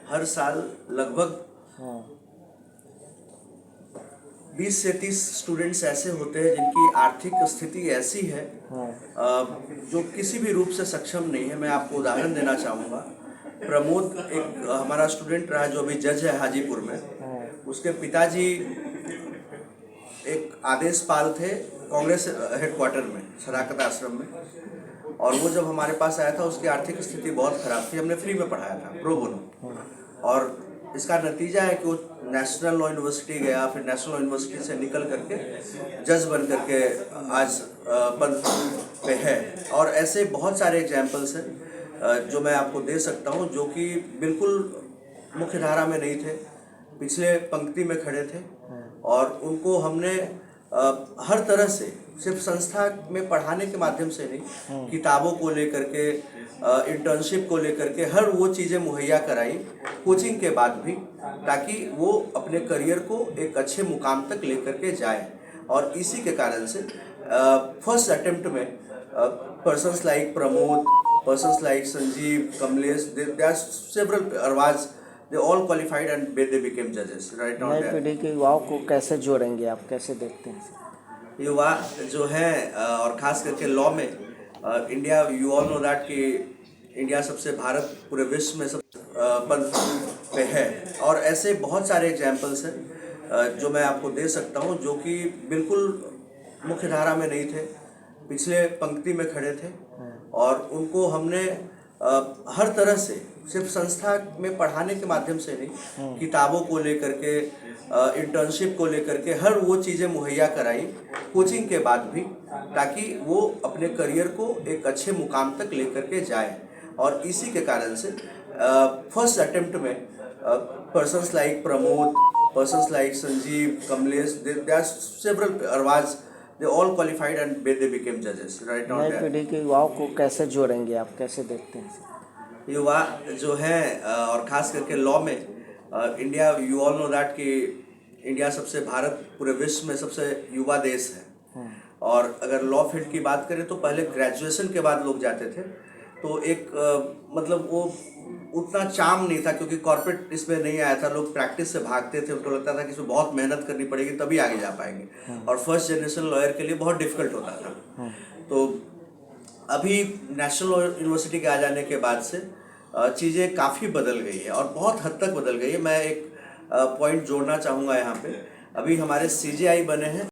हर साल लगभग हाँ 20 से 30 स्टूडेंट्स ऐसे होते हैं जिनकी आर्थिक स्थिति ऐसी है हाँ जो किसी भी रूप से सक्षम नहीं है। मैं आपको उदाहरण देना चाहूँगा। प्रमोद एक हमारा स्टूडेंट रहा जो अभी जज है हाजीपुर में। हाँ उसके पिताजी एक आदेश पाल थे कांग्रेस हेडक्वार्टर में, सदाकत आश्रम में। और वो जब हमारे पास आया था उसकी आर्थिक स्थिति बहुत खराब थी। हमने फ्री में पढ़ाया था प्रो बोनो। और इसका नतीजा है कि वो नेशनल लॉ यूनिवर्सिटी गया, फिर नेशनल लॉ यूनिवर्सिटी से निकल करके जज बन करके आज पद पे है। और ऐसे बहुत सारे एग्जाम्पल्स हैं जो मैं आपको दे सकता हूँ, जो कि बिल्कुल मुख्य धारा में नहीं थे, पिछले पंक्ति में खड़े थे। और उनको हमने हर तरह से, सिर्फ संस्था में पढ़ाने के माध्यम से नहीं, किताबों को लेकर के, इंटर्नशिप को लेकर के हर वो चीज़ें मुहैया कराई कोचिंग के बाद भी, ताकि वो अपने करियर को एक अच्छे मुकाम तक लेकर के जाए। और इसी के कारण से फर्स्ट अटेम्प्ट में persons like Pramod, persons like Sanjeev, Kamlesh, there are several Arwaz, they all qualified and they became judges right now नई there. पीढ़ी के युवाओं को कैसे जोड़ेंगे आप, कैसे देखते हैं? युवा जो है और खास करके लॉ में India, you all know that कि इंडिया सबसे, भारत पूरे विश्व में सब पद पे है। और ऐसे बहुत सारे एग्जाम्पल्स हैं जो मैं आपको दे सकता हूँ, जो कि बिल्कुल मुख्य धारा में नहीं थे, पिछले पंक्ति में खड़े थे। और उनको हमने हर तरह से, सिर्फ संस्था में पढ़ाने के माध्यम से नहीं, किताबों को लेकर के, इंटर्नशिप को लेकर के हर वो चीज़ें मुहैया कराई कोचिंग के बाद भी, ताकि वो अपने करियर को एक अच्छे मुकाम तक लेकर के जाए। और इसी के कारण से फर्स्ट अटेम्प्ट में persons like Pramod, persons like Sanjeev, Kamlesh, there are several Arwaz, they all qualified and they became judges right now नई there. पीढ़ी के युवाओं को कैसे जोड़ेंगे आप, कैसे देखते हैं? युवा जो है और खास करके लॉ में India, you all know that कि इंडिया सबसे, भारत पूरे विश्व में सबसे युवा देश है। और अगर लॉ फील्ड की बात करें तो पहले ग्रेजुएशन के बाद लोग जाते थे, तो एक मतलब वो उतना चार्म नहीं था, क्योंकि कॉर्पोरेट इसमें नहीं आया था। लोग प्रैक्टिस से भागते थे, उनको लगता था कि इसमें बहुत मेहनत करनी पड़ेगी तभी आगे जा पाएंगे। और फर्स्ट जनरेशन लॉयर के लिए बहुत डिफिकल्ट होता था। तो अभी नेशनल लॉ यूनिवर्सिटी के आ जाने के बाद से चीज़ें काफ़ी बदल गई है और बहुत हद तक बदल गई है। मैं एक पॉइंट जोड़ना चाहूँगा यहाँ पे। अभी हमारे CJI बने हैं